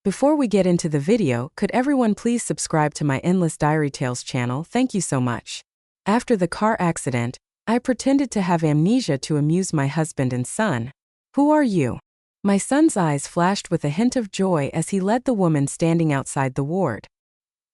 Before we get into the video, could everyone please subscribe to my Endless Diary Tales channel? Thank you so much. After the car accident, I pretended to have amnesia to amuse my husband and son. Who are you? My son's eyes flashed with a hint of joy as he led the woman standing outside the ward.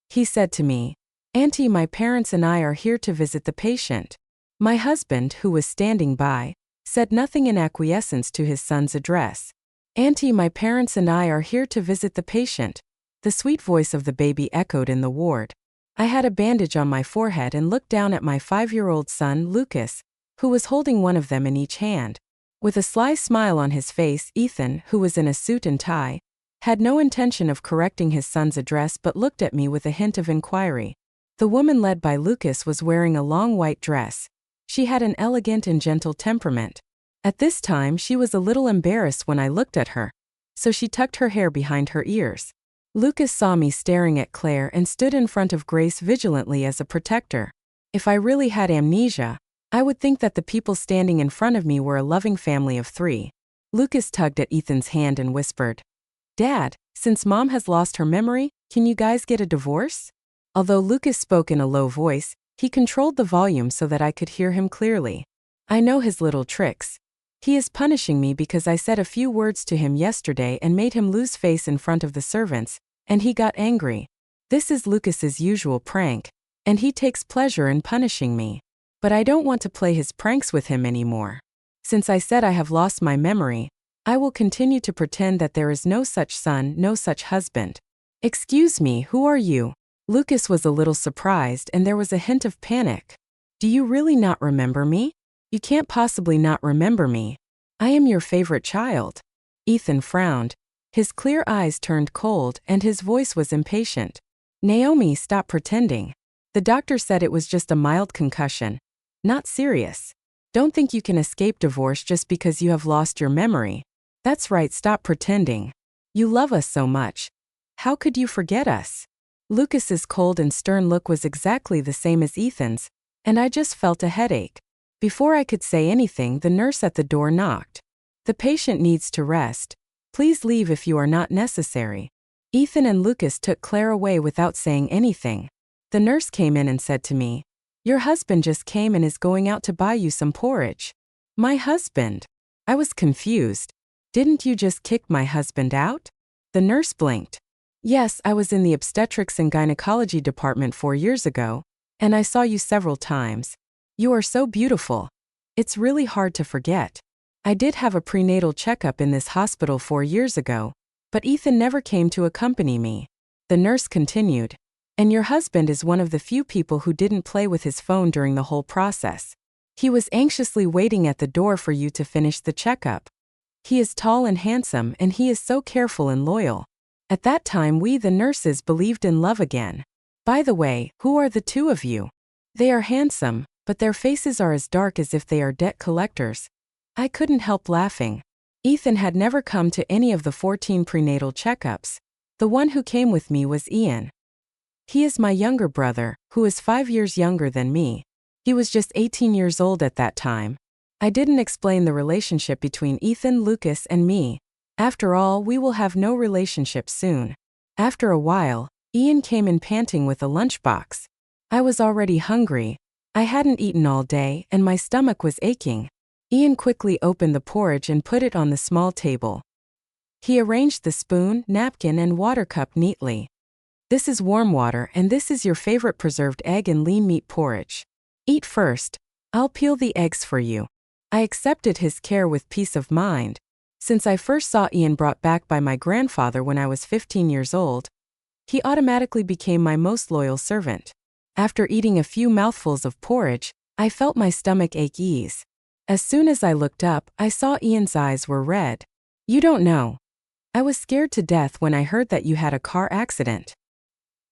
He said to me, "Auntie, my parents and I are here to visit the patient." My husband, who was standing by, said nothing in acquiescence to his son's address. "Auntie, my parents and I are here to visit the patient." The sweet voice of the baby echoed in the ward. I had a bandage on my forehead and looked down at my 5-year-old son, Lucas, who was holding one of them in each hand. With a sly smile on his face, Ethan, who was in a suit and tie, had no intention of correcting his son's address but looked at me with a hint of inquiry. The woman led by Lucas was wearing a long white dress. She had an elegant and gentle temperament. At this time she was a little embarrassed when I looked at her, so she tucked her hair behind her ears. Lucas saw me staring at Claire and stood in front of Grace vigilantly as a protector. If I really had amnesia, I would think that the people standing in front of me were a loving family of 3. Lucas tugged at Ethan's hand and whispered, "Dad, since Mom has lost her memory, can you guys get a divorce?" Although Lucas spoke in a low voice, he controlled the volume so that I could hear him clearly. I know his little tricks. He is punishing me because I said a few words to him yesterday and made him lose face in front of the servants, and he got angry. This is Lucas's usual prank, and he takes pleasure in punishing me. But I don't want to play his pranks with him anymore. Since I said I have lost my memory, I will continue to pretend that there is no such son, no such husband. "Excuse me, who are you?" Lucas was a little surprised and there was a hint of panic. "Do you really not remember me? You can't possibly not remember me. I am your favorite child." Ethan frowned. His clear eyes turned cold and his voice was impatient. "Naomi, stop pretending. The doctor said it was just a mild concussion. Not serious. Don't think you can escape divorce just because you have lost your memory. That's right, stop pretending. You love us so much. How could you forget us?" Lucas's cold and stern look was exactly the same as Ethan's, and I just felt a headache. Before I could say anything, the nurse at the door knocked. "The patient needs to rest. Please leave if you are not necessary." Ethan and Lucas took Claire away without saying anything. The nurse came in and said to me, "Your husband just came and is going out to buy you some porridge." My husband? I was confused. "Didn't you just kick my husband out?" The nurse blinked. "Yes, I was in the obstetrics and gynecology department 4 years ago, and I saw you several times. You are so beautiful. It's really hard to forget. I did have a prenatal checkup in this hospital 4 years ago, but Ethan never came to accompany me." The nurse continued, "And your husband is one of the few people who didn't play with his phone during the whole process. He was anxiously waiting at the door for you to finish the checkup. He is tall and handsome and he is so careful and loyal. At that time we, the nurses, believed in love again. By the way, who are the 2 of you? They are handsome, but their faces are as dark as if they are debt collectors." I couldn't help laughing. Ethan had never come to any of the 14 prenatal checkups. The one who came with me was Ian. He is my younger brother, who is 5 years younger than me. He was just 18 years old at that time. I didn't explain the relationship between Ethan, Lucas, and me. After all, we will have no relationship soon. After a while, Ian came in panting with a lunchbox. I was already hungry. I hadn't eaten all day, and my stomach was aching. Ian quickly opened the porridge and put it on the small table. He arranged the spoon, napkin, and water cup neatly. "This is warm water and this is your favorite preserved egg and lean meat porridge. Eat first. I'll peel the eggs for you." I accepted his care with peace of mind. Since I first saw Ian brought back by my grandfather when I was 15 years old, he automatically became my most loyal servant. After eating a few mouthfuls of porridge, I felt my stomach ache ease. As soon as I looked up, I saw Ian's eyes were red. "You don't know. I was scared to death when I heard that you had a car accident."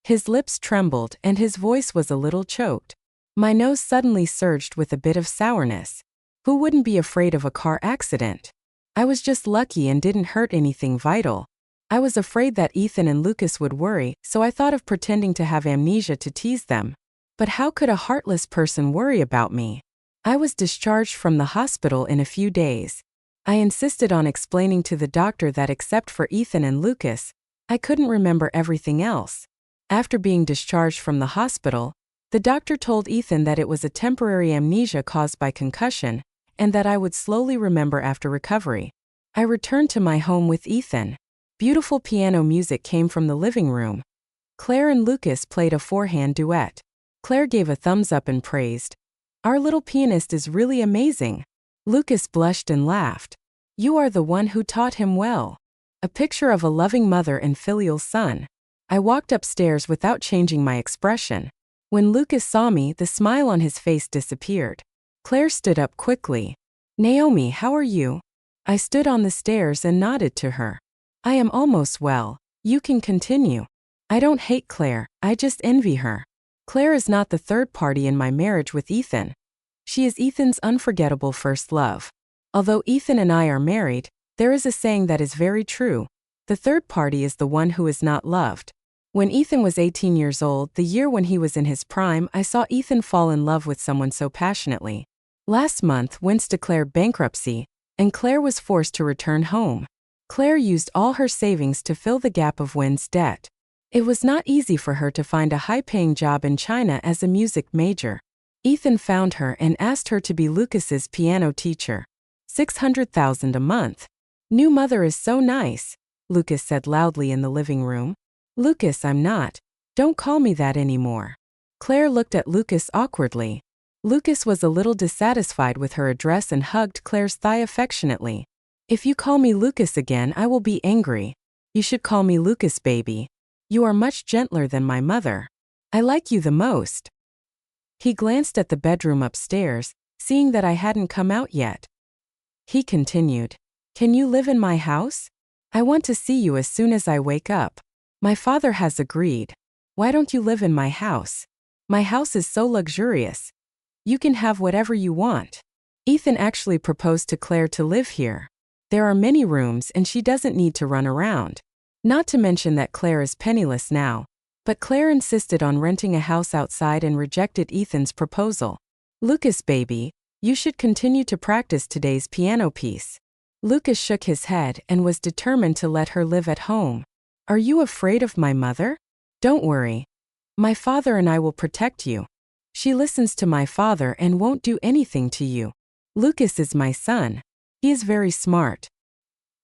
His lips trembled and his voice was a little choked. My nose suddenly surged with a bit of sourness. Who wouldn't be afraid of a car accident? I was just lucky and didn't hurt anything vital. I was afraid that Ethan and Lucas would worry, so I thought of pretending to have amnesia to tease them. But how could a heartless person worry about me? I was discharged from the hospital in a few days. I insisted on explaining to the doctor that except for Ethan and Lucas, I couldn't remember everything else. After being discharged from the hospital, the doctor told Ethan that it was a temporary amnesia caused by concussion, and that I would slowly remember after recovery. I returned to my home with Ethan. Beautiful piano music came from the living room. Claire and Lucas played a four-hand duet. Claire gave a thumbs up and praised, "Our little pianist is really amazing." Lucas blushed and laughed. "You are the one who taught him well." A picture of a loving mother and filial son. I walked upstairs without changing my expression. When Lucas saw me, the smile on his face disappeared. Claire stood up quickly. "Naomi, how are you?" I stood on the stairs and nodded to her. "I am almost well. You can continue." I don't hate Claire, I just envy her. Claire is not the third party in my marriage with Ethan. She is Ethan's unforgettable first love. Although Ethan and I are married, there is a saying that is very true. The third party is the one who is not loved. When Ethan was 18 years old, the year when he was in his prime, I saw Ethan fall in love with someone so passionately. Last month, Wince declared bankruptcy, and Claire was forced to return home. Claire used all her savings to fill the gap of Wince's debt. It was not easy for her to find a high-paying job in China as a music major. Ethan found her and asked her to be Lucas's piano teacher. $600,000 a month. New mother is so nice, Lucas said loudly in the living room. Lucas, I'm not. Don't call me that anymore. Claire looked at Lucas awkwardly. Lucas was a little dissatisfied with her address and hugged Claire's thigh affectionately. If you call me Lucas again, I will be angry. You should call me Lucas, baby. You are much gentler than my mother. I like you the most. He glanced at the bedroom upstairs, seeing that I hadn't come out yet. He continued, "Can you live in my house? I want to see you as soon as I wake up." My father has agreed. Why don't you live in my house? My house is so luxurious. You can have whatever you want. Ethan actually proposed to Claire to live here. There are many rooms and she doesn't need to run around. Not to mention that Claire is penniless now. But Claire insisted on renting a house outside and rejected Ethan's proposal. Lucas, baby, you should continue to practice today's piano piece. Lucas shook his head and was determined to let her live at home. Are you afraid of my mother? Don't worry. My father and I will protect you. She listens to my father and won't do anything to you. Lucas is my son. He is very smart.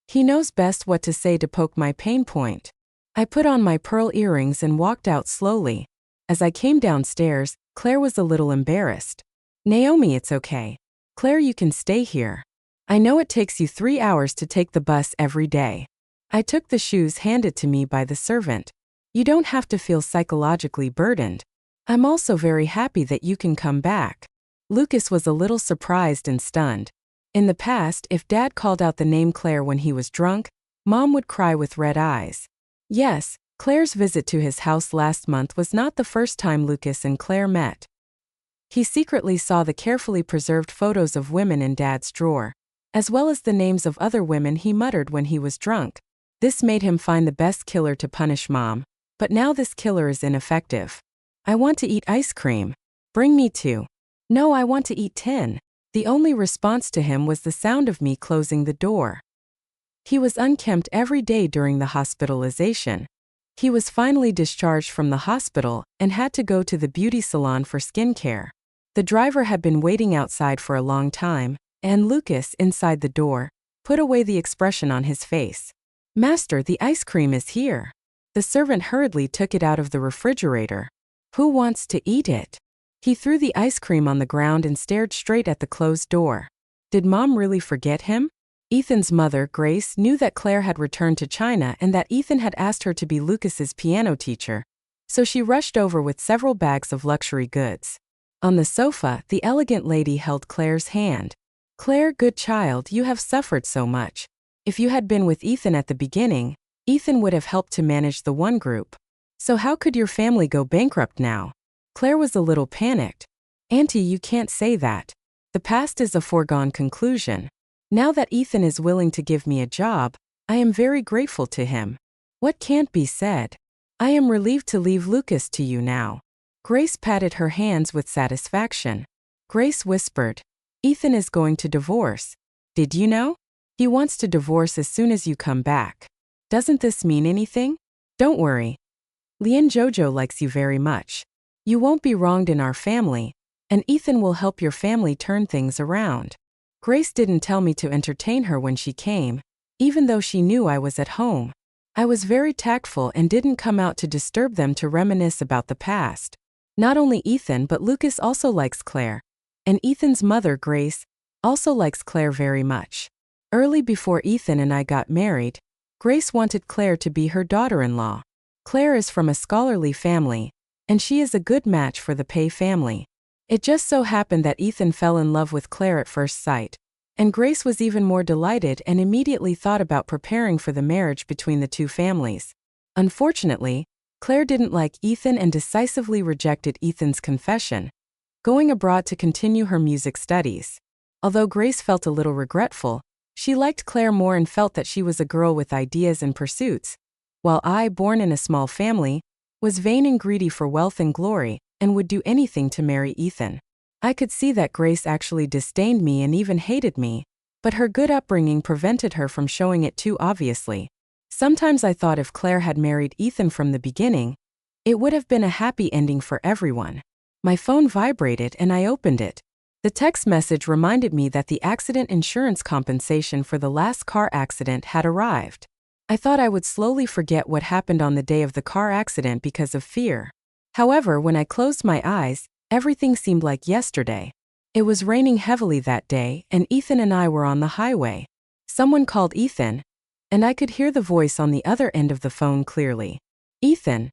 He knows best what to say to poke my pain point. I put on my pearl earrings and walked out slowly. As I came downstairs, Claire was a little embarrassed. Naomi, it's okay. Claire, you can stay here. I know it takes you 3 hours to take the bus every day. I took the shoes handed to me by the servant. You don't have to feel psychologically burdened. I'm also very happy that you can come back. Lucas was a little surprised and stunned. In the past, if Dad called out the name Claire when he was drunk, Mom would cry with red eyes. Yes, Claire's visit to his house last month was not the first time Lucas and Claire met. He secretly saw the carefully preserved photos of women in Dad's drawer, as well as the names of other women he muttered when he was drunk. This made him find the best killer to punish Mom, but now this killer is ineffective. I want to eat ice cream. Bring me 2. No, I want to eat 10. The only response to him was the sound of me closing the door. He was unkempt every day during the hospitalization. He was finally discharged from the hospital and had to go to the beauty salon for skincare. The driver had been waiting outside for a long time, and Lucas, inside the door, put away the expression on his face. Master, the ice cream is here. The servant hurriedly took it out of the refrigerator. Who wants to eat it? He threw the ice cream on the ground and stared straight at the closed door. Did Mom really forget him? Ethan's mother, Grace, knew that Claire had returned to China and that Ethan had asked her to be Lucas's piano teacher, so she rushed over with several bags of luxury goods. On the sofa, the elegant lady held Claire's hand. Claire, good child, you have suffered so much. If you had been with Ethan at the beginning, Ethan would have helped to manage the one group. So how could your family go bankrupt now? Claire was a little panicked. Auntie, you can't say that. The past is a foregone conclusion. Now that Ethan is willing to give me a job, I am very grateful to him. What can't be said? I am relieved to leave Lucas to you now. Grace patted her hands with satisfaction. Grace whispered, Ethan is going to divorce. Did you know? He wants to divorce as soon as you come back. Doesn't this mean anything? Don't worry. Lian Jojo likes you very much. You won't be wronged in our family, and Ethan will help your family turn things around. Grace didn't tell me to entertain her when she came, even though she knew I was at home. I was very tactful and didn't come out to disturb them to reminisce about the past. Not only Ethan but Lucas also likes Claire, and Ethan's mother, Grace, also likes Claire very much. Early before Ethan and I got married, Grace wanted Claire to be her daughter-in-law. Claire is from a scholarly family, and she is a good match for the Pei family. It just so happened that Ethan fell in love with Claire at first sight, and Grace was even more delighted and immediately thought about preparing for the marriage between the two families. Unfortunately, Claire didn't like Ethan and decisively rejected Ethan's confession, going abroad to continue her music studies. Although Grace felt a little regretful, she liked Claire more and felt that she was a girl with ideas and pursuits, while I, born in a small family, was vain and greedy for wealth and glory, and would do anything to marry Ethan. I could see that Grace actually disdained me and even hated me, but her good upbringing prevented her from showing it too obviously. Sometimes I thought if Claire had married Ethan from the beginning, it would have been a happy ending for everyone. My phone vibrated and I opened it. The text message reminded me that the accident insurance compensation for the last car accident had arrived. I thought I would slowly forget what happened on the day of the car accident because of fear. However, when I closed my eyes, everything seemed like yesterday. It was raining heavily that day, and Ethan and I were on the highway. Someone called Ethan, and I could hear the voice on the other end of the phone clearly. Ethan,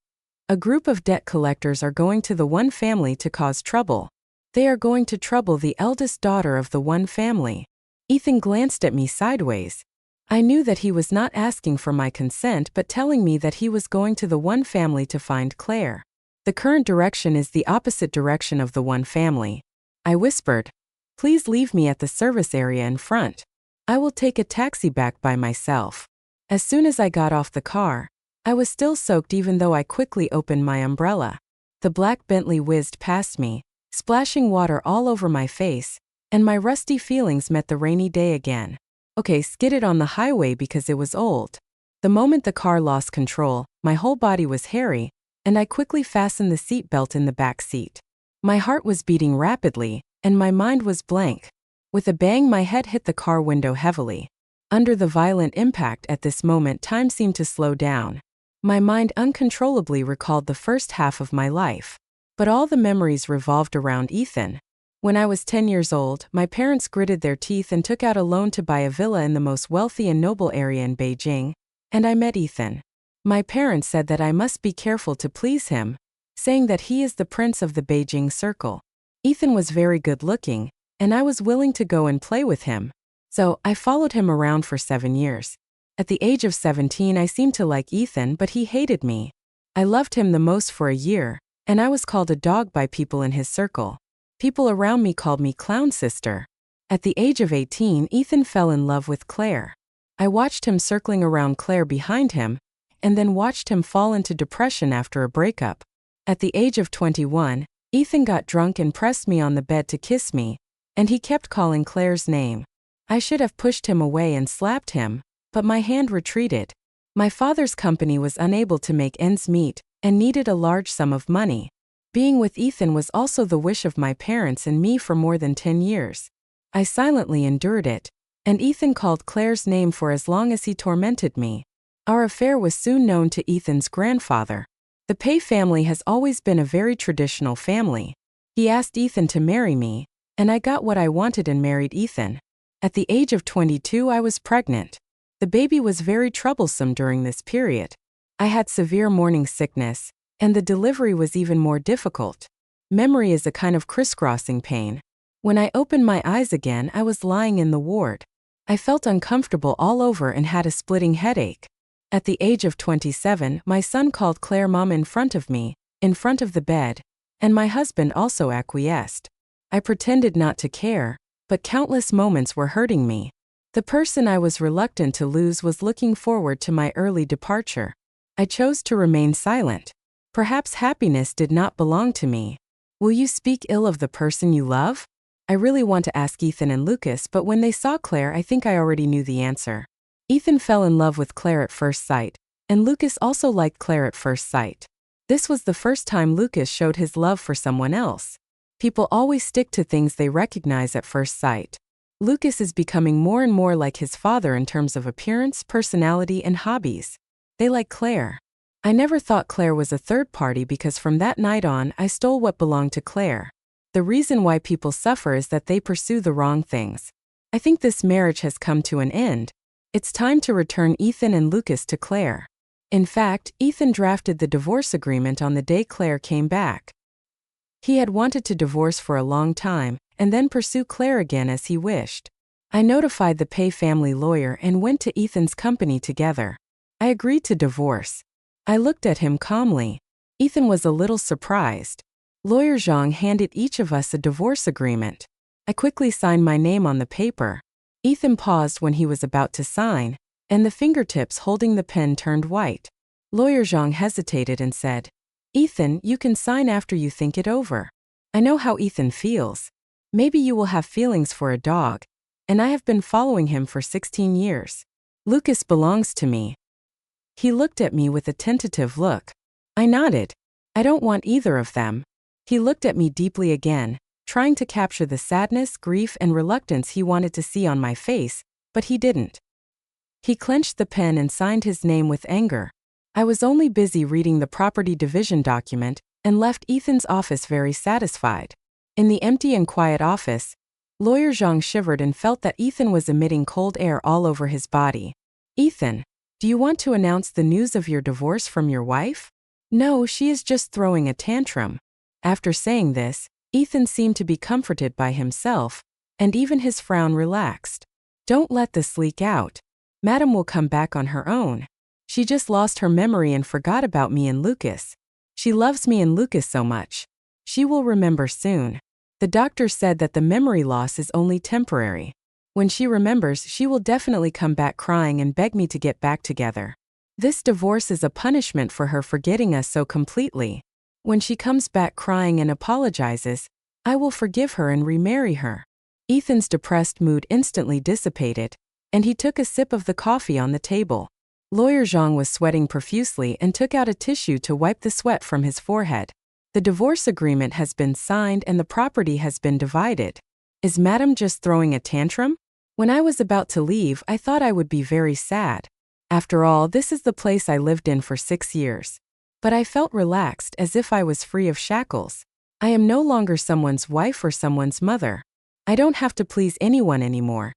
a group of debt collectors are going to the one family to cause trouble. They are going to trouble the eldest daughter of the one family. Ethan glanced at me sideways. I knew that he was not asking for my consent but telling me that he was going to the one family to find Claire. The current direction is the opposite direction of the one family. I whispered, "Please leave me at the service area in front. I will take a taxi back by myself." As soon as I got off the car, I was still soaked even though I quickly opened my umbrella. The black Bentley whizzed past me, splashing water all over my face, and my rusty feelings met the rainy day again. Okay, skidded on the highway because it was old. The moment the car lost control, my whole body was hairy, and I quickly fastened the seatbelt in the back seat. My heart was beating rapidly, and my mind was blank. With a bang, my head hit the car window heavily. Under the violent impact at this moment, time seemed to slow down. My mind uncontrollably recalled the first half of my life. But all the memories revolved around Ethan. When I was 10 years old, my parents gritted their teeth and took out a loan to buy a villa in the most wealthy and noble area in Beijing, and I met Ethan. My parents said that I must be careful to please him, saying that he is the prince of the Beijing circle. Ethan was very good looking, and I was willing to go and play with him. So, I followed him around for 7 years. At the age of 17, I seemed to like Ethan, but he hated me. I loved him the most for a year, and I was called a dog by people in his circle. People around me called me clown sister. At the age of 18, Ethan fell in love with Claire. I watched him circling around Claire behind him, and then watched him fall into depression after a breakup. At the age of 21, Ethan got drunk and pressed me on the bed to kiss me, and he kept calling Claire's name. I should have pushed him away and slapped him, but my hand retreated. My father's company was unable to make ends meet, and needed a large sum of money. Being with Ethan was also the wish of my parents and me for more than 10 years. I silently endured it, and Ethan called Claire's name for as long as he tormented me. Our affair was soon known to Ethan's grandfather. The Pei family has always been a very traditional family. He asked Ethan to marry me, and I got what I wanted and married Ethan. At the age of 22, I was pregnant. The baby was very troublesome during this period. I had severe morning sickness, and the delivery was even more difficult. Memory is a kind of crisscrossing pain. When I opened my eyes again, I was lying in the ward. I felt uncomfortable all over and had a splitting headache. At the age of 27, my son called Claire mom in front of me, in front of the bed, and my husband also acquiesced. I pretended not to care, but countless moments were hurting me. The person I was reluctant to lose was looking forward to my early departure. I chose to remain silent. Perhaps happiness did not belong to me. Will you speak ill of the person you love? I really want to ask Ethan and Lucas, but when they saw Claire, I think I already knew the answer. Ethan fell in love with Claire at first sight, and Lucas also liked Claire at first sight. This was the first time Lucas showed his love for someone else. People always stick to things they recognize at first sight. Lucas is becoming more and more like his father in terms of appearance, personality, and hobbies. They like Claire. I never thought Claire was a third party because from that night on, I stole what belonged to Claire. The reason why people suffer is that they pursue the wrong things. I think this marriage has come to an end. It's time to return Ethan and Lucas to Claire. In fact, Ethan drafted the divorce agreement on the day Claire came back. He had wanted to divorce for a long time, and then pursue Claire again as he wished. I notified the Pei family lawyer and went to Ethan's company together. I agreed to divorce. I looked at him calmly. Ethan was a little surprised. Lawyer Zhang handed each of us a divorce agreement. I quickly signed my name on the paper. Ethan paused when he was about to sign, and the fingertips holding the pen turned white. Lawyer Zhang hesitated and said, "Ethan, you can sign after you think it over. I know how Ethan feels. Maybe you will have feelings for a dog, and I have been following him for 16 years. Lucas belongs to me." He looked at me with a tentative look. I nodded. I don't want either of them. He looked at me deeply again, trying to capture the sadness, grief, and reluctance he wanted to see on my face, but he didn't. He clenched the pen and signed his name with anger. I was only busy reading the property division document and left Ethan's office very satisfied. In the empty and quiet office, Lawyer Zhang shivered and felt that Ethan was emitting cold air all over his body. "Ethan, do you want to announce the news of your divorce from your wife?" "No, she is just throwing a tantrum." After saying this, Ethan seemed to be comforted by himself, and even his frown relaxed. "Don't let this leak out. Madam will come back on her own. She just lost her memory and forgot about me and Lucas. She loves me and Lucas so much. She will remember soon. The doctor said that the memory loss is only temporary. When she remembers, she will definitely come back crying and beg me to get back together. This divorce is a punishment for her forgetting us so completely. When she comes back crying and apologizes, I will forgive her and remarry her." Ethan's depressed mood instantly dissipated, and he took a sip of the coffee on the table. Lawyer Zhang was sweating profusely and took out a tissue to wipe the sweat from his forehead. "The divorce agreement has been signed and the property has been divided. Is Madam just throwing a tantrum? When I was about to leave, I thought I would be very sad. After all, this is the place I lived in for 6 years. But I felt relaxed, as if I was free of shackles. I am no longer someone's wife or someone's mother. I don't have to please anyone anymore.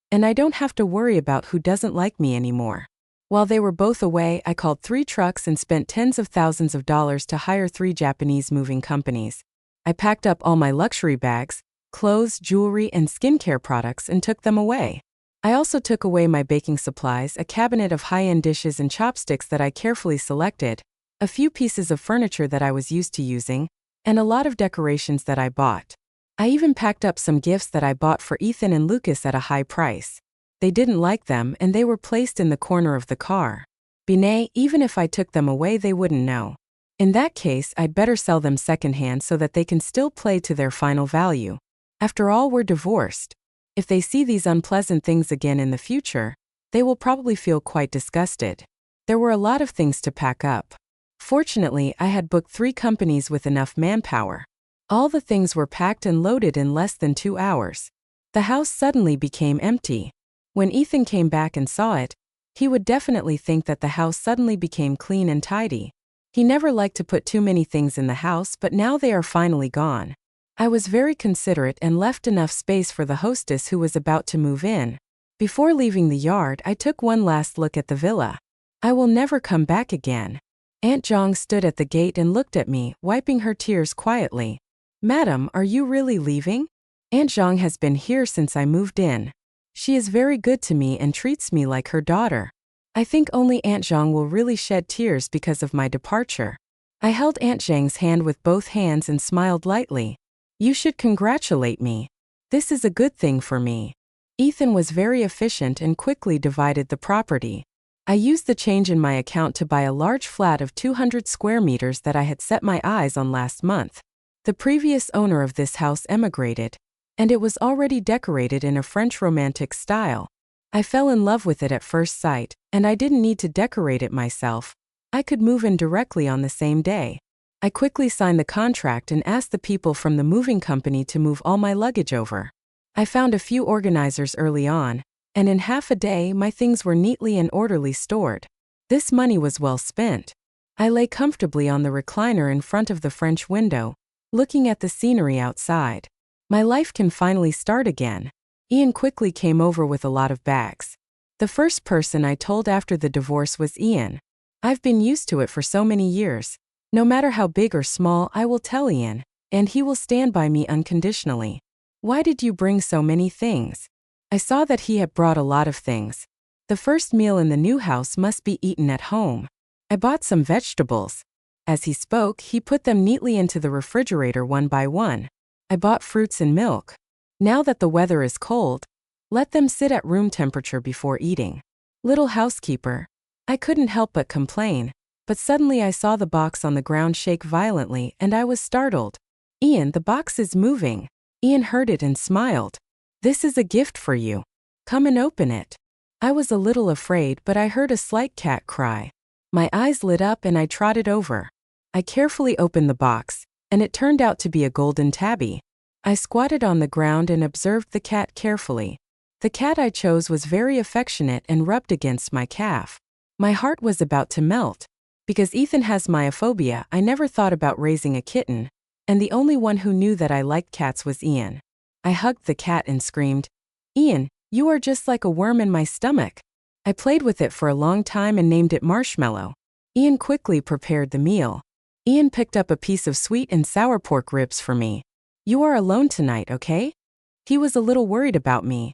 And I don't have to worry about who doesn't like me anymore." While they were both away, I called 3 trucks and spent tens of thousands of dollars to hire 3 Japanese moving companies. I packed up all my luxury bags, clothes, jewelry, and skincare products and took them away. I also took away my baking supplies, a cabinet of high-end dishes and chopsticks that I carefully selected, a few pieces of furniture that I was used to using, and a lot of decorations that I bought. I even packed up some gifts that I bought for Ethan and Lucas at a high price. They didn't like them and they were placed in the corner of the car. Binay, even if I took them away, they wouldn't know. In that case, I'd better sell them secondhand so that they can still play to their final value. After all, we're divorced. If they see these unpleasant things again in the future, they will probably feel quite disgusted. There were a lot of things to pack up. Fortunately, I had booked 3 companies with enough manpower. All the things were packed and loaded in less than 2 hours. The house suddenly became empty. When Ethan came back and saw it, he would definitely think that the house suddenly became clean and tidy. He never liked to put too many things in the house, but now they are finally gone. I was very considerate and left enough space for the hostess who was about to move in. Before leaving the yard, I took one last look at the villa. I will never come back again. Aunt Zhang stood at the gate and looked at me, wiping her tears quietly. "Madam, are you really leaving? Aunt Zhang has been here since I moved in. She is very good to me and treats me like her daughter. I think only Aunt Zhang will really shed tears because of my departure." I held Aunt Zhang's hand with both hands and smiled lightly. "You should congratulate me. This is a good thing for me." Ethan was very efficient and quickly divided the property. I used the change in my account to buy a large flat of 200 square meters that I had set my eyes on last month. The previous owner of this house emigrated, and it was already decorated in a French Romantic style. I fell in love with it at first sight, and I didn't need to decorate it myself. I could move in directly on the same day. I quickly signed the contract and asked the people from the moving company to move all my luggage over. I found a few organizers early on, and in half a day my things were neatly and orderly stored. This money was well spent. I lay comfortably on the recliner in front of the French window, looking at the scenery outside. My life can finally start again. Ian quickly came over with a lot of bags. The first person I told after the divorce was Ian. I've been used to it for so many years. No matter how big or small, I will tell Ian, and he will stand by me unconditionally. Why did you bring so many things? I saw that he had brought a lot of things. The first meal in the new house must be eaten at home. I bought some vegetables. As he spoke, he put them neatly into the refrigerator one by one. I bought fruits and milk. Now that the weather is cold, let them sit at room temperature before eating. Little housekeeper. I couldn't help but complain, but suddenly I saw the box on the ground shake violently and I was startled. Ian, the box is moving. Ian heard it and smiled. This is a gift for you. Come and open it. I was a little afraid, but I heard a slight cat cry. My eyes lit up and I trotted over. I carefully opened the box, and it turned out to be a golden tabby. I squatted on the ground and observed the cat carefully. The cat I chose was very affectionate and rubbed against my calf. My heart was about to melt. Because Ethan has myophobia, I never thought about raising a kitten, and the only one who knew that I liked cats was Ian. I hugged the cat and screamed, "Ian, you are just like a worm in my stomach." I played with it for a long time and named it Marshmallow. Ian quickly prepared the meal. Ian picked up a piece of sweet and sour pork ribs for me. "You are alone tonight, okay?" He was a little worried about me.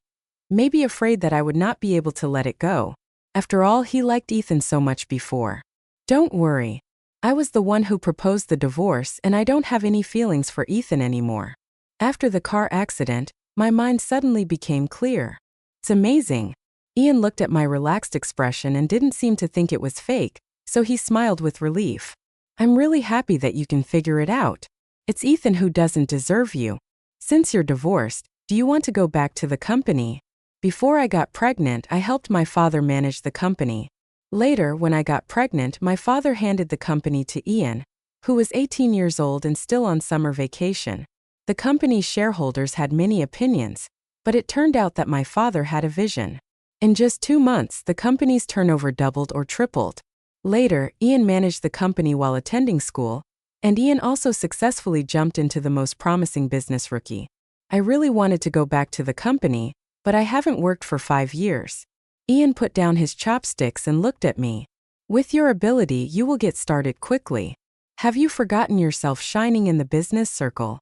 Maybe afraid that I would not be able to let it go. After all, he liked Ethan so much before. Don't worry. I was the one who proposed the divorce and I don't have any feelings for Ethan anymore. After the car accident, my mind suddenly became clear. It's amazing. Ian looked at my relaxed expression and didn't seem to think it was fake, so he smiled with relief. I'm really happy that you can figure it out. It's Ethan who doesn't deserve you. Since you're divorced, do you want to go back to the company? Before I got pregnant, I helped my father manage the company. Later, when I got pregnant, my father handed the company to Ian, who was 18 years old and still on summer vacation. The company's shareholders had many opinions, but it turned out that my father had a vision. In just 2 months, the company's turnover doubled or tripled. Later, Ian managed the company while attending school, and Ian also successfully jumped into the most promising business rookie. I really wanted to go back to the company, but I haven't worked for 5 years. Ian put down his chopsticks and looked at me. With your ability, you will get started quickly. Have you forgotten yourself shining in the business circle?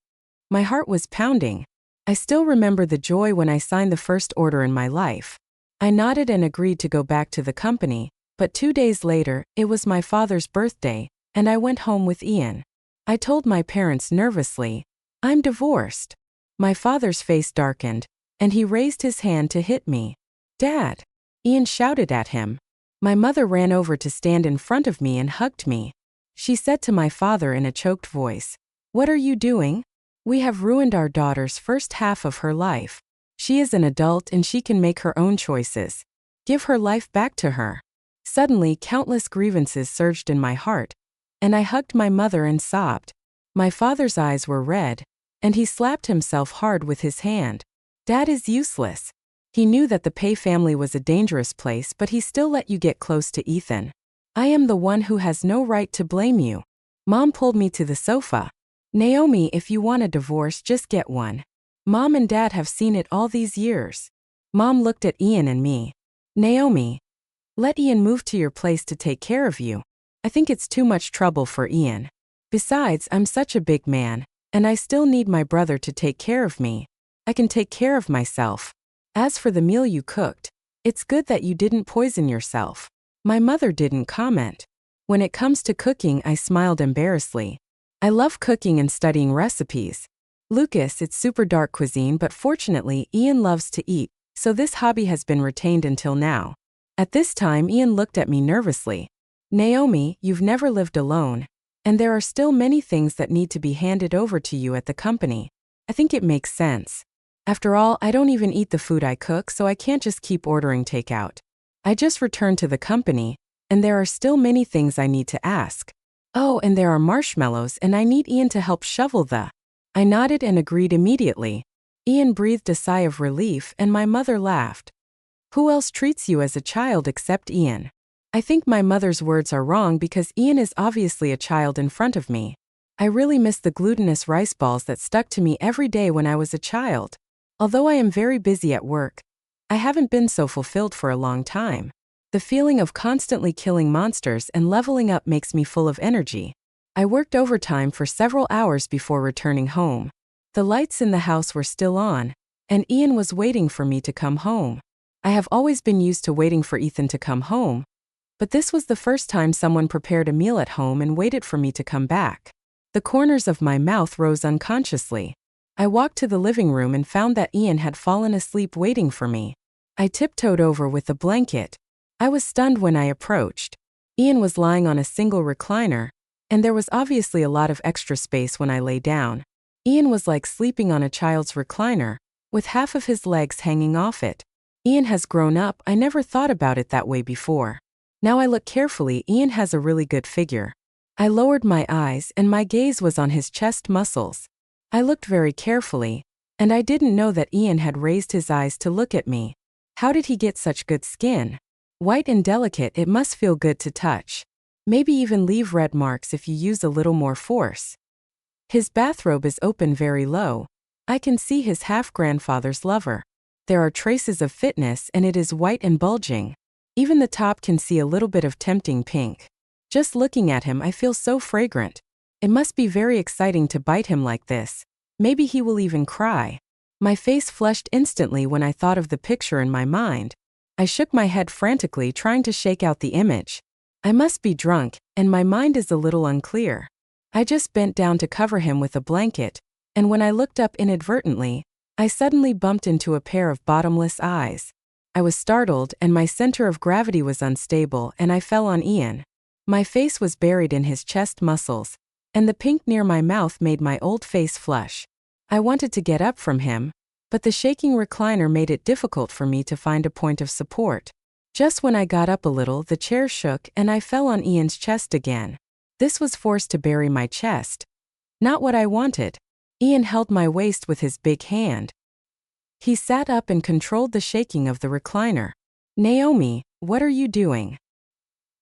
My heart was pounding. I still remember the joy when I signed the first order in my life. I nodded and agreed to go back to the company, but 2 days later, it was my father's birthday, and I went home with Ian. I told my parents nervously, "I'm divorced." My father's face darkened, and he raised his hand to hit me. "Dad!" Ian shouted at him. My mother ran over to stand in front of me and hugged me. She said to my father in a choked voice, "What are you doing? We have ruined our daughter's first half of her life. She is an adult and she can make her own choices. Give her life back to her." Suddenly, countless grievances surged in my heart, and I hugged my mother and sobbed. My father's eyes were red, and he slapped himself hard with his hand. "Dad is useless." He knew that the Pei family was a dangerous place, but he still let you get close to Ethan. "I am the one who has no right to blame you." Mom pulled me to the sofa. "Naomi, if you want a divorce, just get one. Mom and Dad have seen it all these years." Mom looked at Ian and me. "Naomi, let Ian move to your place to take care of you. I think it's too much trouble for Ian. Besides, I'm such a big man, and I still need my brother to take care of me. I can take care of myself. As for the meal you cooked, it's good that you didn't poison yourself." My mother didn't comment. When it comes to cooking, I smiled embarrassedly. I love cooking and studying recipes. Lucas, it's super dark cuisine, but fortunately, Ian loves to eat, so this hobby has been retained until now. At this time, Ian looked at me nervously. "Naomi, you've never lived alone, and there are still many things that need to be handed over to you at the company. I think it makes sense." After all, I don't even eat the food I cook, so I can't just keep ordering takeout. I just returned to the company, and there are still many things I need to ask. Oh, and there are marshmallows, and I need Ian to help shovel the. I nodded and agreed immediately. Ian breathed a sigh of relief, and my mother laughed. Who else treats you as a child except Ian? I think my mother's words are wrong because Ian is obviously a child in front of me. I really miss the glutinous rice balls that stuck to me every day when I was a child. Although I am very busy at work, I haven't been so fulfilled for a long time. The feeling of constantly killing monsters and leveling up makes me full of energy. I worked overtime for several hours before returning home. The lights in the house were still on, and Ian was waiting for me to come home. I have always been used to waiting for Ethan to come home, but this was the first time someone prepared a meal at home and waited for me to come back. The corners of my mouth rose unconsciously. I walked to the living room and found that Ian had fallen asleep waiting for me. I tiptoed over with the blanket. I was stunned when I approached. Ian was lying on a single recliner, and there was obviously a lot of extra space when I lay down. Ian was like sleeping on a child's recliner, with half of his legs hanging off it. Ian has grown up. I never thought about it that way before. Now I look carefully. Ian has a really good figure. I lowered my eyes and my gaze was on his chest muscles. I looked very carefully, and I didn't know that Ian had raised his eyes to look at me. How did he get such good skin? White and delicate, it must feel good to touch. Maybe even leave red marks if you use a little more force. His bathrobe is open very low. I can see his half-grandfather's lover. There are traces of fitness and it is white and bulging. Even the top can see a little bit of tempting pink. Just looking at him I feel so fragrant. It must be very exciting to bite him like this. Maybe he will even cry. My face flushed instantly when I thought of the picture in my mind. I shook my head frantically trying to shake out the image. I must be drunk, and my mind is a little unclear. I just bent down to cover him with a blanket, and when I looked up inadvertently, I suddenly bumped into a pair of bottomless eyes. I was startled and my center of gravity was unstable and I fell on Ian. My face was buried in his chest muscles, and the pink near my mouth made my old face flush. I wanted to get up from him, but the shaking recliner made it difficult for me to find a point of support. Just when I got up a little, the chair shook and I fell on Ian's chest again. This was forced to bury my chest. Not what I wanted. Ian held my waist with his big hand. He sat up and controlled the shaking of the recliner. Naomi, what are you doing?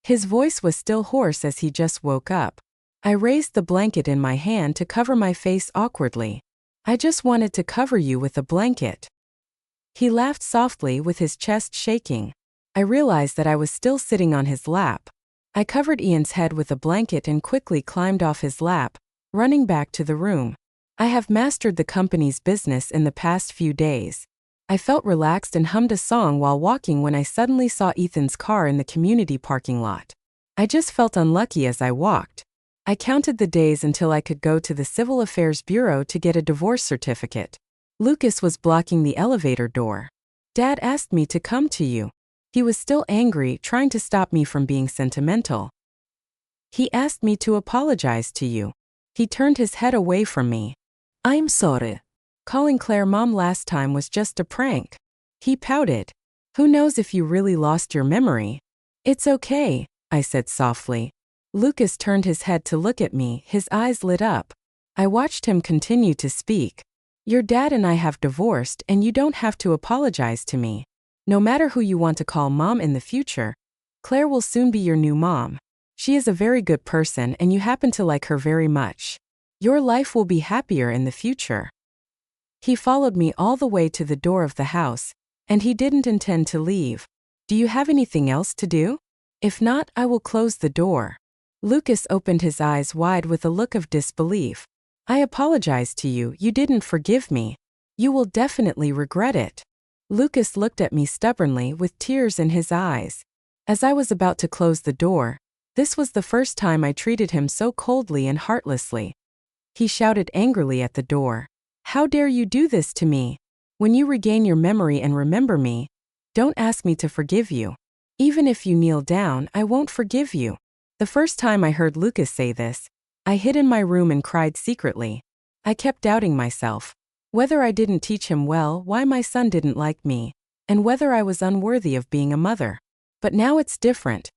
His voice was still hoarse as he just woke up. I raised the blanket in my hand to cover my face awkwardly. I just wanted to cover you with a blanket. He laughed softly with his chest shaking. I realized that I was still sitting on his lap. I covered Ian's head with a blanket and quickly climbed off his lap, running back to the room. I have mastered the company's business in the past few days. I felt relaxed and hummed a song while walking when I suddenly saw Ethan's car in the community parking lot. I just felt unlucky as I walked. I counted the days until I could go to the Civil Affairs Bureau to get a divorce certificate. Lucas was blocking the elevator door. Dad asked me to come to you. He was still angry, trying to stop me from being sentimental. He asked me to apologize to you. He turned his head away from me. I'm sorry. Calling Claire mom last time was just a prank. He pouted. Who knows if you really lost your memory? It's okay, I said softly. Lucas turned his head to look at me, his eyes lit up. I watched him continue to speak. Your dad and I have divorced and you don't have to apologize to me. No matter who you want to call mom in the future, Claire will soon be your new mom. She is a very good person and you happen to like her very much. Your life will be happier in the future. He followed me all the way to the door of the house, and he didn't intend to leave. Do you have anything else to do? If not, I will close the door. Lucas opened his eyes wide with a look of disbelief. I apologize to you, you didn't forgive me. You will definitely regret it. Lucas looked at me stubbornly with tears in his eyes. As I was about to close the door, this was the first time I treated him so coldly and heartlessly. He shouted angrily at the door. How dare you do this to me? When you regain your memory and remember me, don't ask me to forgive you. Even if you kneel down, I won't forgive you. The first time I heard Lucas say this, I hid in my room and cried secretly. I kept doubting myself. Whether I didn't teach him well, why my son didn't like me, and whether I was unworthy of being a mother. But now it's different.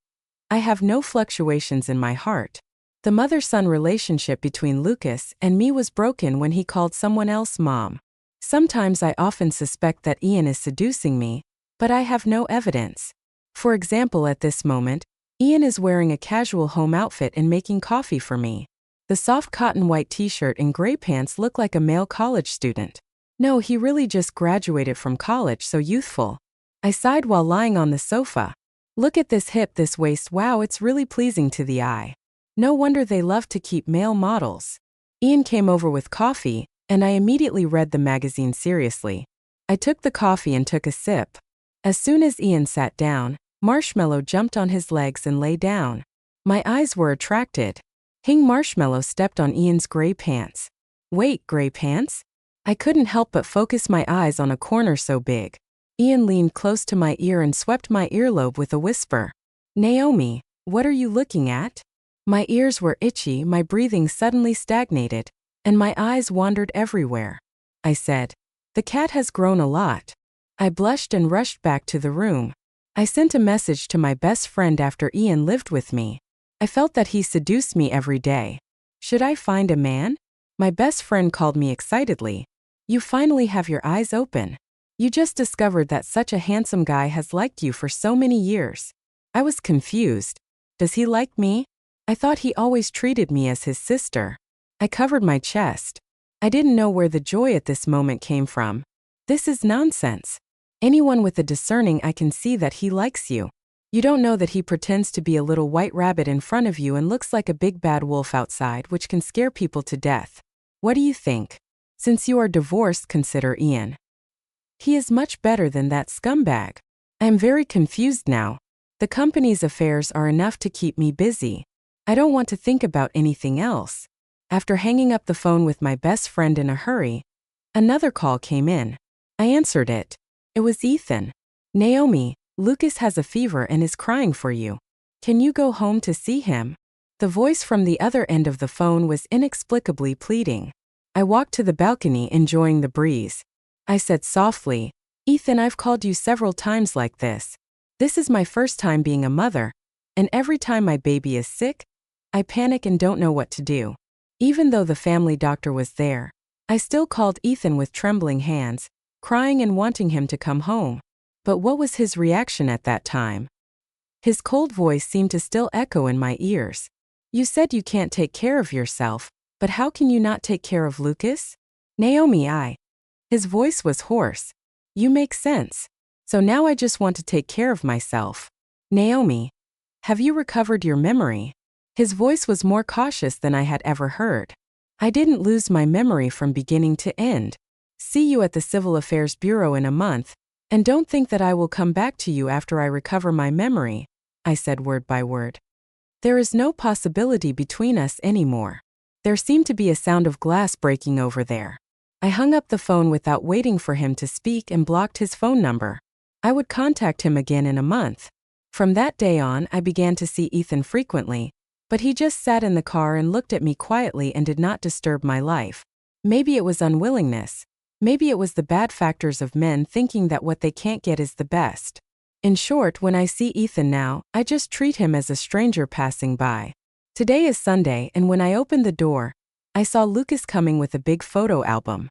I have no fluctuations in my heart. The mother-son relationship between Lucas and me was broken when he called someone else mom. Sometimes I often suspect that Ian is seducing me, but I have no evidence. For example, at this moment, Ian is wearing a casual home outfit and making coffee for me. The soft cotton white t-shirt and gray pants look like a male college student. No, he really just graduated from college, so youthful. I sighed while lying on the sofa. Look at this hip, this waist, wow, it's really pleasing to the eye. No wonder they love to keep male models. Ian came over with coffee, and I immediately read the magazine seriously. I took the coffee and took a sip. As soon as Ian sat down, Marshmallow jumped on his legs and lay down. My eyes were attracted. Marshmallow stepped on Ian's gray pants. Wait, gray pants? I couldn't help but focus my eyes on a corner so big. Ian leaned close to my ear and swept my earlobe with a whisper. Naomi, what are you looking at? My ears were itchy, my breathing suddenly stagnated, and my eyes wandered everywhere. I said, the cat has grown a lot. I blushed and rushed back to the room. I sent a message to my best friend after Ian lived with me. I felt that he seduced me every day. Should I find a man? My best friend called me excitedly. You finally have your eyes open. You just discovered that such a handsome guy has liked you for so many years. I was confused. Does he like me? I thought he always treated me as his sister. I covered my chest. I didn't know where the joy at this moment came from. This is nonsense. Anyone with a discerning eye can see that he likes you. You don't know that he pretends to be a little white rabbit in front of you and looks like a big bad wolf outside, which can scare people to death. What do you think? Since you are divorced, consider Ian. He is much better than that scumbag. I am very confused now. The company's affairs are enough to keep me busy. I don't want to think about anything else. After hanging up the phone with my best friend in a hurry, another call came in. I answered it. It was Ethan. Naomi, Lucas has a fever and is crying for you. Can you go home to see him? The voice from the other end of the phone was inexplicably pleading. I walked to the balcony, enjoying the breeze. I said softly, Ethan, I've called you several times like this. This is my first time being a mother, and every time my baby is sick, I panic and don't know what to do. Even though the family doctor was there, I still called Ethan with trembling hands, crying and wanting him to come home. But what was his reaction at that time? His cold voice seemed to still echo in my ears. You said you can't take care of yourself, but how can you not take care of Lucas? Naomi, His voice was hoarse. You make sense. So now I just want to take care of myself. Naomi, have you recovered your memory? His voice was more cautious than I had ever heard. I didn't lose my memory from beginning to end. See you at the Civil Affairs Bureau in a month, and don't think that I will come back to you after I recover my memory, I said word by word. There is no possibility between us anymore. There seemed to be a sound of glass breaking over there. I hung up the phone without waiting for him to speak and blocked his phone number. I would contact him again in a month. From that day on, I began to see Ethan frequently, but he just sat in the car and looked at me quietly and did not disturb my life. Maybe it was unwillingness. Maybe it was the bad factors of men thinking that what they can't get is the best. In short, when I see Ethan now, I just treat him as a stranger passing by. Today is Sunday, and when I opened the door, I saw Lucas coming with a big photo album.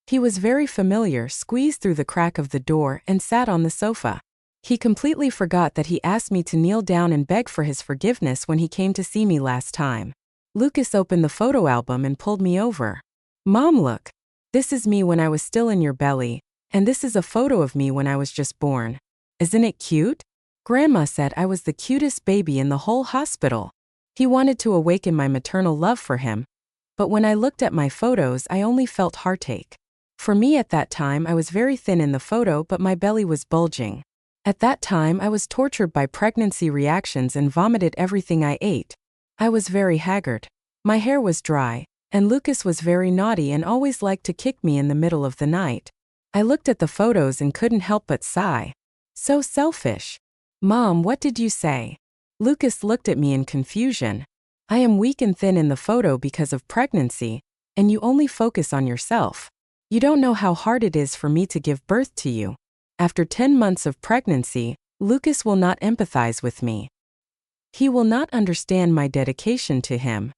He was very familiar, squeezed through the crack of the door and sat on the sofa. He completely forgot that he asked me to kneel down and beg for his forgiveness when he came to see me last time. Lucas opened the photo album and pulled me over. Mom, look. This is me when I was still in your belly, and this is a photo of me when I was just born. Isn't it cute? Grandma said I was the cutest baby in the whole hospital. He wanted to awaken my maternal love for him, but when I looked at my photos, I only felt heartache. For me at that time, I was very thin in the photo, but my belly was bulging. At that time, I was tortured by pregnancy reactions and vomited everything I ate. I was very haggard. My hair was dry, and Lucas was very naughty and always liked to kick me in the middle of the night. I looked at the photos and couldn't help but sigh. So selfish. Mom, what did you say? Lucas looked at me in confusion. I am weak and thin in the photo because of pregnancy, and you only focus on yourself. You don't know how hard it is for me to give birth to you. After 10 months of pregnancy, Lucas will not empathize with me. He will not understand my dedication to him.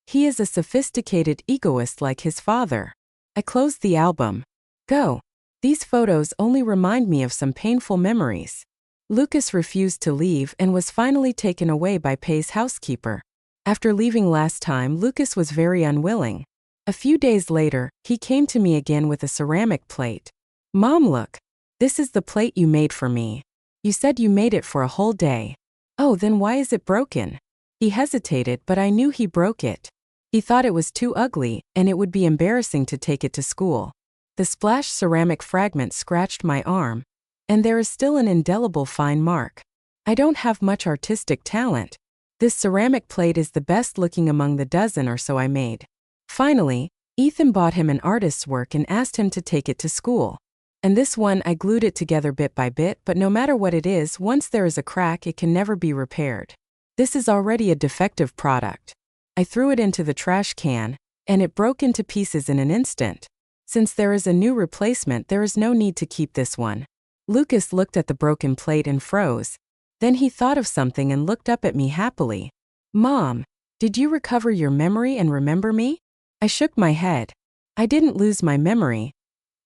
He is a sophisticated egoist like his father. I closed the album. Go. These photos only remind me of some painful memories. Lucas refused to leave and was finally taken away by Pay's housekeeper. After leaving last time, Lucas was very unwilling. A few days later, he came to me again with a ceramic plate. Mom, look. This is the plate you made for me. You said you made it for a whole day. Oh, then why is it broken? He hesitated, but I knew he broke it. He thought it was too ugly, and it would be embarrassing to take it to school. The splashed ceramic fragment scratched my arm, and there is still an indelible fine mark. I don't have much artistic talent. This ceramic plate is the best looking among the dozen or so I made. Finally, Ethan bought him an artist's work and asked him to take it to school. And this one, I glued it together bit by bit, but no matter what it is, once there is a crack, it can never be repaired. This is already a defective product. I threw it into the trash can, and it broke into pieces in an instant. Since there is a new replacement, there is no need to keep this one. Lucas looked at the broken plate and froze. Then he thought of something and looked up at me happily. Mom, did you recover your memory and remember me? I shook my head. I didn't lose my memory.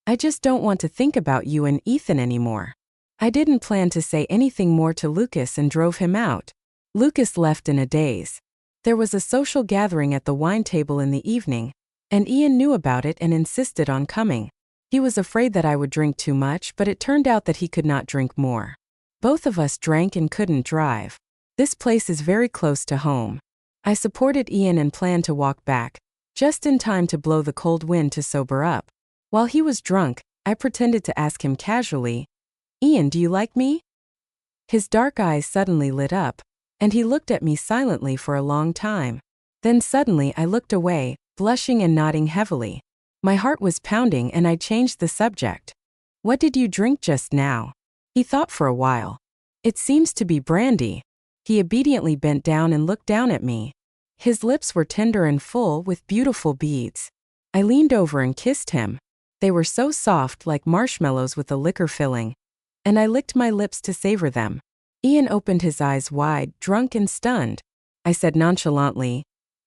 I just don't want to think about you and Ethan anymore. I didn't plan to say anything more to Lucas and drove him out. Lucas left in a daze. There was a social gathering at the wine table in the evening, and Ian knew about it and insisted on coming. He was afraid that I would drink too much, but it turned out that he could not drink more. Both of us drank and couldn't drive. This place is very close to home. I supported Ian and planned to walk back, just in time to blow the cold wind to sober up. While he was drunk, I pretended to ask him casually, Ian, do you like me? His dark eyes suddenly lit up, and he looked at me silently for a long time. Then suddenly I looked away, blushing and nodding heavily. My heart was pounding and I changed the subject. What did you drink just now? He thought for a while. It seems to be brandy. He obediently bent down and looked down at me. His lips were tender and full with beautiful beads. I leaned over and kissed him. They were so soft like marshmallows with a liquor filling, and I licked my lips to savor them. Ian opened his eyes wide, drunk and stunned. I said nonchalantly,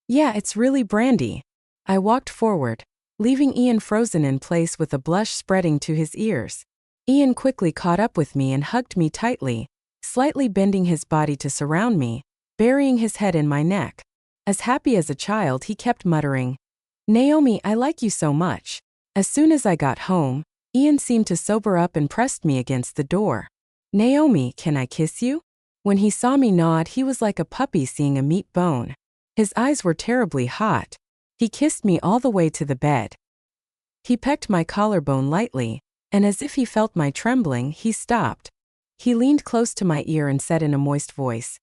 Yeah, it's really brandy. I walked forward, leaving Ian frozen in place with a blush spreading to his ears. Ian quickly caught up with me and hugged me tightly, slightly bending his body to surround me, burying his head in my neck. As happy as a child, he kept muttering, Naomi, I like you so much. As soon as I got home, Ian seemed to sober up and pressed me against the door. Naomi, can I kiss you? When he saw me nod, he was like a puppy seeing a meat bone. His eyes were terribly hot. He kissed me all the way to the bed. He pecked my collarbone lightly, and as if he felt my trembling, he stopped. He leaned close to my ear and said in a moist voice,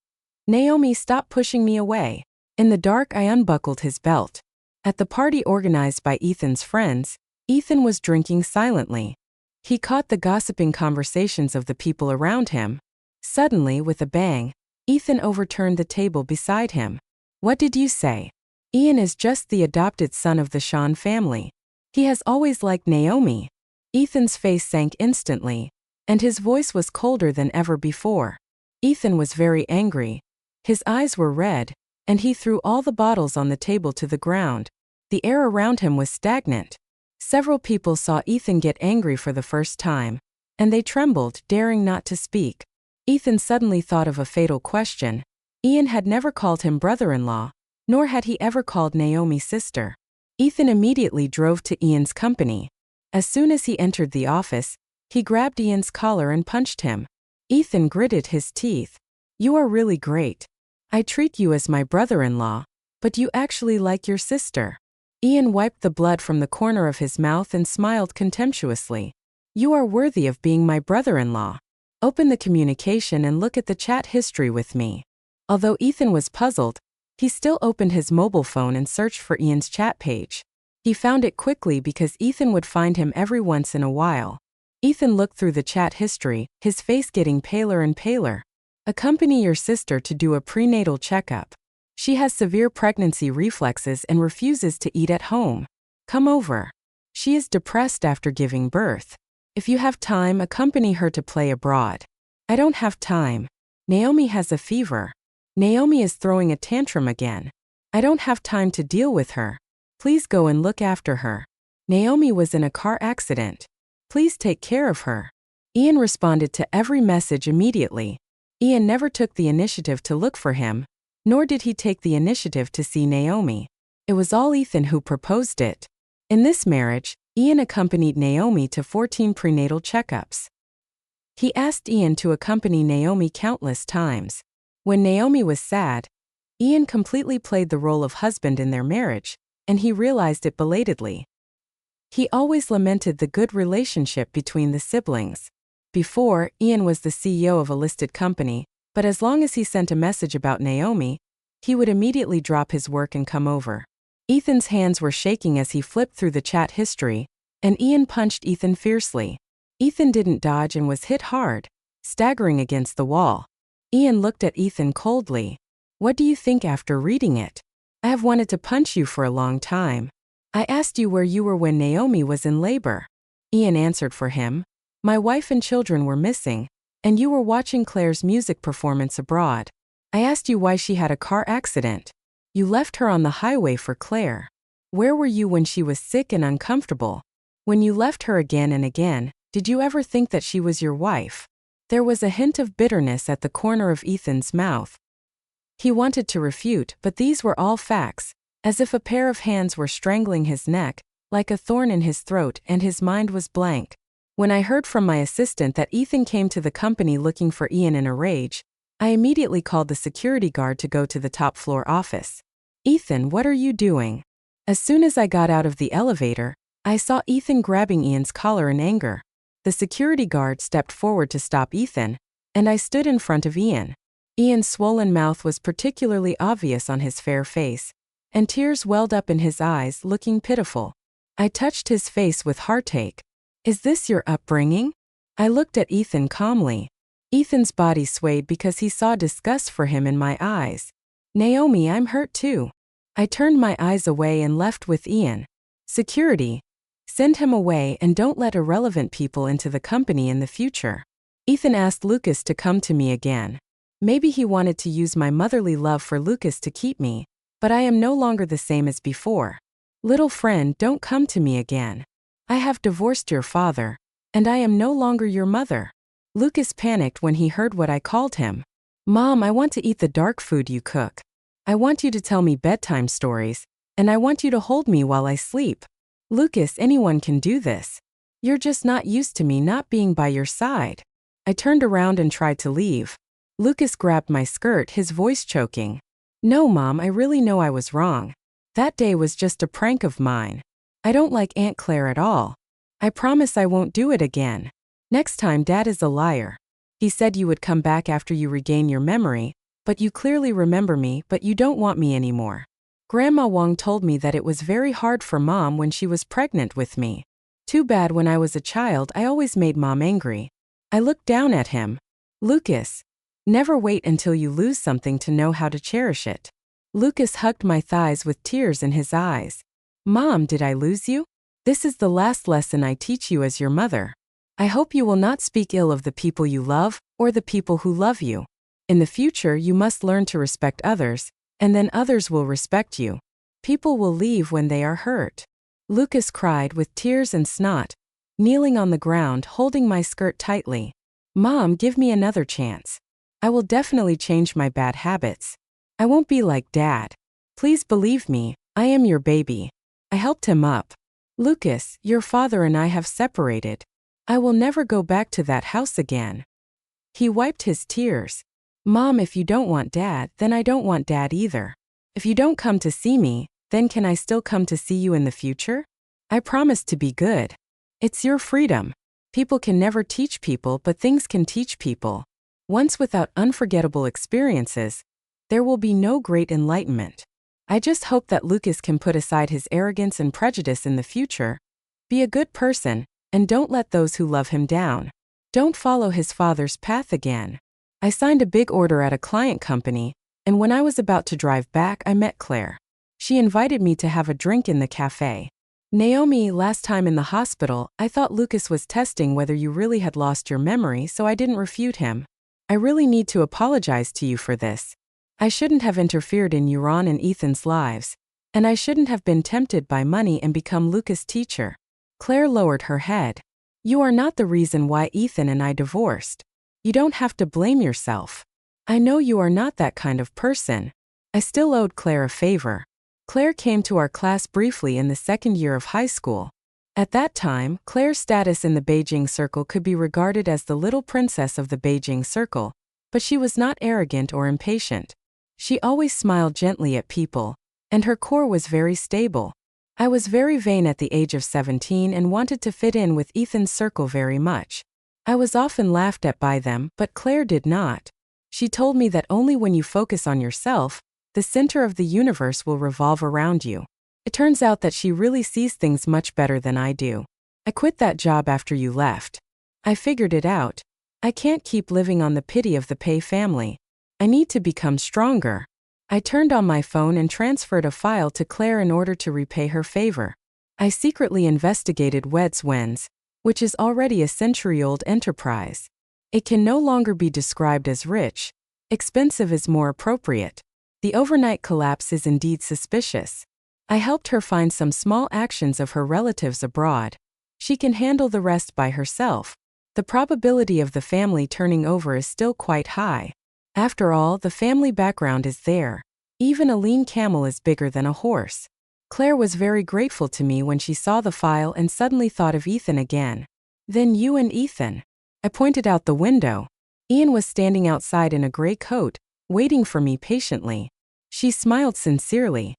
Naomi, stop pushing me away. In the dark, I unbuckled his belt. At the party organized by Ethan's friends, Ethan was drinking silently. He caught the gossiping conversations of the people around him. Suddenly, with a bang, Ethan overturned the table beside him. What did you say? Ian is just the adopted son of the Sean family. He has always liked Naomi. Ethan's face sank instantly, and his voice was colder than ever before. Ethan was very angry. His eyes were red, and he threw all the bottles on the table to the ground. The air around him was stagnant. Several people saw Ethan get angry for the first time, and they trembled, daring not to speak. Ethan suddenly thought of a fatal question. Ian had never called him brother-in-law, nor had he ever called Naomi sister. Ethan immediately drove to Ian's company. As soon as he entered the office, he grabbed Ian's collar and punched him. Ethan gritted his teeth. You are really great. I treat you as my brother-in-law, but you actually like your sister. Ian wiped the blood from the corner of his mouth and smiled contemptuously. You are worthy of being my brother-in-law. Open the communication and look at the chat history with me. Although Ethan was puzzled, he still opened his mobile phone and searched for Ian's chat page. He found it quickly because Ethan would find him every once in a while. Ethan looked through the chat history, his face getting paler and paler. Accompany your sister to do a prenatal checkup. She has severe pregnancy reflexes and refuses to eat at home. Come over. She is depressed after giving birth. If you have time, accompany her to play abroad. I don't have time. Naomi has a fever. Naomi is throwing a tantrum again. I don't have time to deal with her. Please go and look after her. Naomi was in a car accident. Please take care of her. Ian responded to every message immediately. Ian never took the initiative to look for him, nor did he take the initiative to see Naomi. It was all Ethan who proposed it. In this marriage, Ian accompanied Naomi to 14 prenatal checkups. He asked Ian to accompany Naomi countless times. When Naomi was sad, Ian completely played the role of husband in their marriage, and he realized it belatedly. He always lamented the good relationship between the siblings. Before, Ian was the CEO of a listed company, but as long as he sent a message about Naomi, he would immediately drop his work and come over. Ethan's hands were shaking as he flipped through the chat history, and Ian punched Ethan fiercely. Ethan didn't dodge and was hit hard, staggering against the wall. Ian looked at Ethan coldly. What do you think after reading it? I have wanted to punch you for a long time. I asked you where you were when Naomi was in labor. Ian answered for him. My wife and children were missing, and you were watching Claire's music performance abroad. I asked you why she had a car accident. You left her on the highway for Claire. Where were you when she was sick and uncomfortable? When you left her again and again, did you ever think that she was your wife? There was a hint of bitterness at the corner of Ethan's mouth. He wanted to refute, but these were all facts, as if a pair of hands were strangling his neck, like a thorn in his throat, and his mind was blank. When I heard from my assistant that Ethan came to the company looking for Ian in a rage, I immediately called the security guard to go to the top floor office. Ethan, what are you doing? As soon as I got out of the elevator, I saw Ethan grabbing Ian's collar in anger. The security guard stepped forward to stop Ethan, and I stood in front of Ian. Ian's swollen mouth was particularly obvious on his fair face, and tears welled up in his eyes, looking pitiful. I touched his face with heartache. Is this your upbringing? I looked at Ethan calmly. Ethan's body swayed because he saw disgust for him in my eyes. Naomi, I'm hurt too. I turned my eyes away and left with Ian. Security. Send him away and don't let irrelevant people into the company in the future. Ethan asked Lucas to come to me again. Maybe he wanted to use my motherly love for Lucas to keep me, but I am no longer the same as before. Little friend, don't come to me again. I have divorced your father, and I am no longer your mother. Lucas panicked when he heard what I called him. Mom, I want to eat the dark food you cook. I want you to tell me bedtime stories, and I want you to hold me while I sleep. Lucas, anyone can do this. You're just not used to me not being by your side. I turned around and tried to leave. Lucas grabbed my skirt, his voice choking. No, Mom, I really know I was wrong. That day was just a prank of mine. I don't like Aunt Claire at all. I promise I won't do it again. Next time, Dad is a liar. He said you would come back after you regain your memory, but you clearly remember me, but you don't want me anymore. Grandma Wong told me that it was very hard for Mom when she was pregnant with me. Too bad when I was a child I always made Mom angry. I looked down at him. Lucas. Never wait until you lose something to know how to cherish it. Lucas hugged my thighs with tears in his eyes. Mom, did I lose you? This is the last lesson I teach you as your mother. I hope you will not speak ill of the people you love, or the people who love you. In the future you must learn to respect others, and then others will respect you. People will leave when they are hurt. Lucas cried with tears and snot, kneeling on the ground holding my skirt tightly. Mom, give me another chance. I will definitely change my bad habits. I won't be like Dad. Please believe me, I am your baby. I helped him up. Lucas, your father and I have separated. I will never go back to that house again. He wiped his tears. Mom, if you don't want Dad, then I don't want Dad either. If you don't come to see me, then can I still come to see you in the future? I promise to be good. It's your freedom. People can never teach people, but things can teach people. Once without unforgettable experiences, there will be no great enlightenment. I just hope that Lucas can put aside his arrogance and prejudice in the future, be a good person, and don't let those who love him down. Don't follow his father's path again. I signed a big order at a client company, and when I was about to drive back, I met Claire. She invited me to have a drink in the cafe. Naomi, last time in the hospital, I thought Lucas was testing whether you really had lost your memory, so I didn't refute him. I really need to apologize to you for this. I shouldn't have interfered in Euron and Ethan's lives. And I shouldn't have been tempted by money and become Lucas' teacher. Claire lowered her head. You are not the reason why Ethan and I divorced. You don't have to blame yourself. I know you are not that kind of person. I still owed Claire a favor. Claire came to our class briefly in the second year of high school. At that time, Claire's status in the Beijing Circle could be regarded as the little princess of the Beijing Circle, but she was not arrogant or impatient. She always smiled gently at people, and her core was very stable. I was very vain at the age of 17 and wanted to fit in with Ethan's circle very much. I was often laughed at by them, but Claire did not. She told me that only when you focus on yourself, the center of the universe will revolve around you. It turns out that she really sees things much better than I do. I quit that job after you left. I figured it out. I can't keep living on the pity of the Pei family. I need to become stronger. I turned on my phone and transferred a file to Claire in order to repay her favor. I secretly investigated Weds, which is already a century-old enterprise. It can no longer be described as rich. Expensive is more appropriate. The overnight collapse is indeed suspicious. I helped her find some small actions of her relatives abroad. She can handle the rest by herself. The probability of the family turning over is still quite high. After all, the family background is there. Even a lean camel is bigger than a horse. Claire was very grateful to me when she saw the file and suddenly thought of Ethan again. Then you and Ethan. I pointed out the window. Ian was standing outside in a gray coat, waiting for me patiently. She smiled sincerely.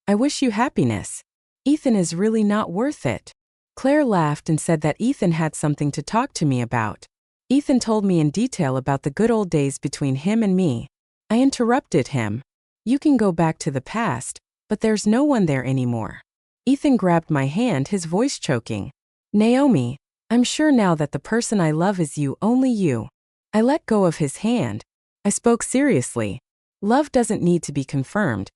I wish you happiness. Ethan is really not worth it. Claire laughed and said that Ethan had something to talk to me about. Ethan told me in detail about the good old days between him and me. I interrupted him. You can go back to the past, but there's no one there anymore. Ethan grabbed my hand, his voice choking. Naomi, I'm sure now that the person I love is you, only you. I let go of his hand. I spoke seriously. Love doesn't need to be confirmed.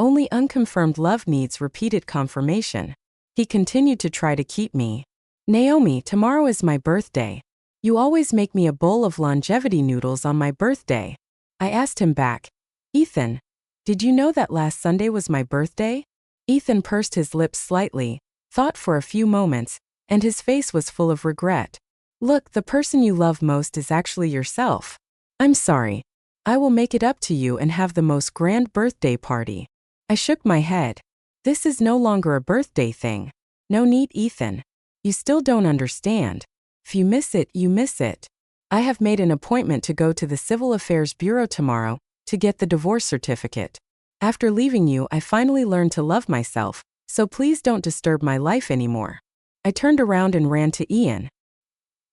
Only unconfirmed love needs repeated confirmation. He continued to try to keep me. Naomi, tomorrow is my birthday. You always make me a bowl of longevity noodles on my birthday. I asked him back. Ethan, did you know that last Sunday was my birthday? Ethan pursed his lips slightly, thought for a few moments, and his face was full of regret. Look, the person you love most is actually yourself. I'm sorry. I will make it up to you and have the most grand birthday party. I shook my head. This is no longer a birthday thing. No need, Ethan. You still don't understand. If you miss it, you miss it. I have made an appointment to go to the Civil Affairs Bureau tomorrow to get the divorce certificate. After leaving you, I finally learned to love myself, so please don't disturb my life anymore. I turned around and ran to Ian.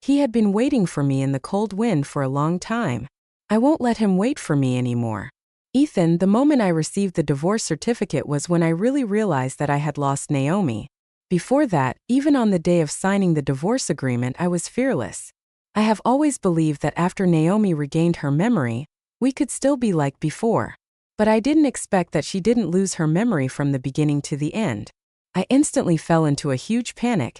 He had been waiting for me in the cold wind for a long time. I won't let him wait for me anymore. Ethan, the moment I received the divorce certificate was when I really realized that I had lost Naomi. Before that, even on the day of signing the divorce agreement, I was fearless. I have always believed that after Naomi regained her memory, we could still be like before. But I didn't expect that she didn't lose her memory from the beginning to the end. I instantly fell into a huge panic,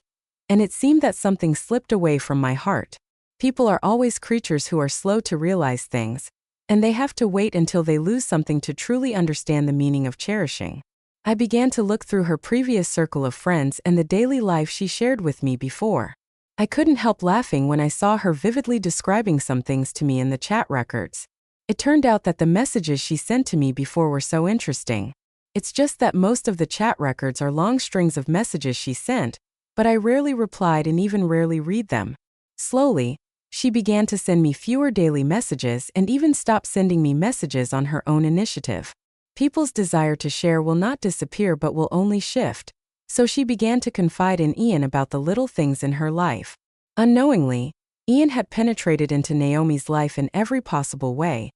and it seemed that something slipped away from my heart. People are always creatures who are slow to realize things, and they have to wait until they lose something to truly understand the meaning of cherishing. I began to look through her previous circle of friends and the daily life she shared with me before. I couldn't help laughing when I saw her vividly describing some things to me in the chat records. It turned out that the messages she sent to me before were so interesting. It's just that most of the chat records are long strings of messages she sent, but I rarely replied and even rarely read them. Slowly, she began to send me fewer daily messages and even stopped sending me messages on her own initiative. People's desire to share will not disappear but will only shift. So she began to confide in Ian about the little things in her life. Unknowingly, Ian had penetrated into Naomi's life in every possible way.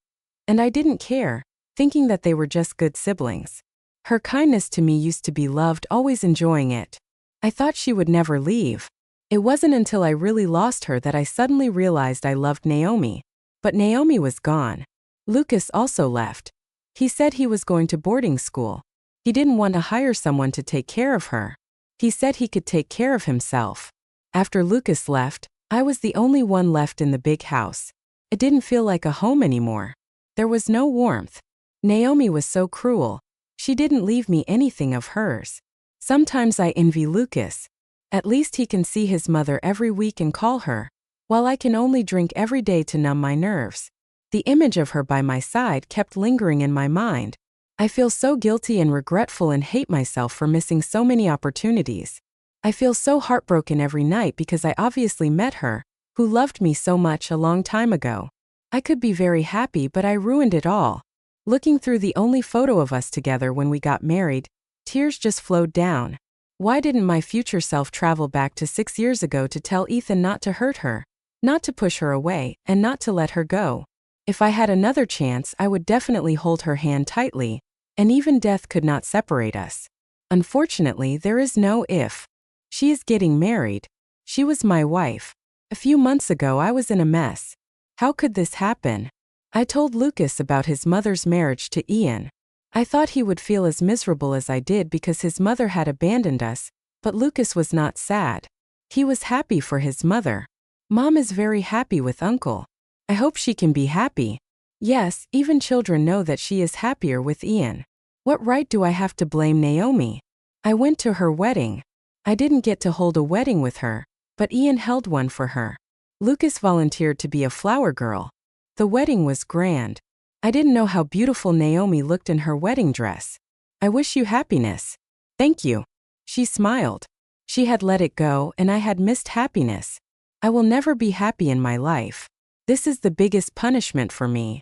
And I didn't care, thinking that they were just good siblings. Her kindness to me used to be loved, always enjoying it. I thought she would never leave. It wasn't until I really lost her that I suddenly realized I loved Naomi. But Naomi was gone. Lucas also left. He said he was going to boarding school. He didn't want to hire someone to take care of her. He said he could take care of himself. After Lucas left, I was the only one left in the big house. It didn't feel like a home anymore. There was no warmth. Naomi was so cruel. She didn't leave me anything of hers. Sometimes I envy Lucas. At least he can see his mother every week and call her, while I can only drink every day to numb my nerves. The image of her by my side kept lingering in my mind. I feel so guilty and regretful and hate myself for missing so many opportunities. I feel so heartbroken every night because I obviously met her, who loved me so much a long time ago. I could be very happy, but I ruined it all. Looking through the only photo of us together when we got married, tears just flowed down. Why didn't my future self travel back to 6 years ago to tell Ethan not to hurt her, not to push her away, and not to let her go? If I had another chance, I would definitely hold her hand tightly, and even death could not separate us. Unfortunately, there is no if. She is getting married. She was my wife. A few months ago, I was in a mess. How could this happen? I told Lucas about his mother's marriage to Ian. I thought he would feel as miserable as I did because his mother had abandoned us, but Lucas was not sad. He was happy for his mother. Mom is very happy with Uncle. I hope she can be happy. Yes, even children know that she is happier with Ian. What right do I have to blame Naomi? I went to her wedding. I didn't get to hold a wedding with her, but Ian held one for her. Lucas volunteered to be a flower girl. The wedding was grand. I didn't know how beautiful Naomi looked in her wedding dress. I wish you happiness. Thank you. She smiled. She had let it go, and I had missed happiness. I will never be happy in my life. This is the biggest punishment for me.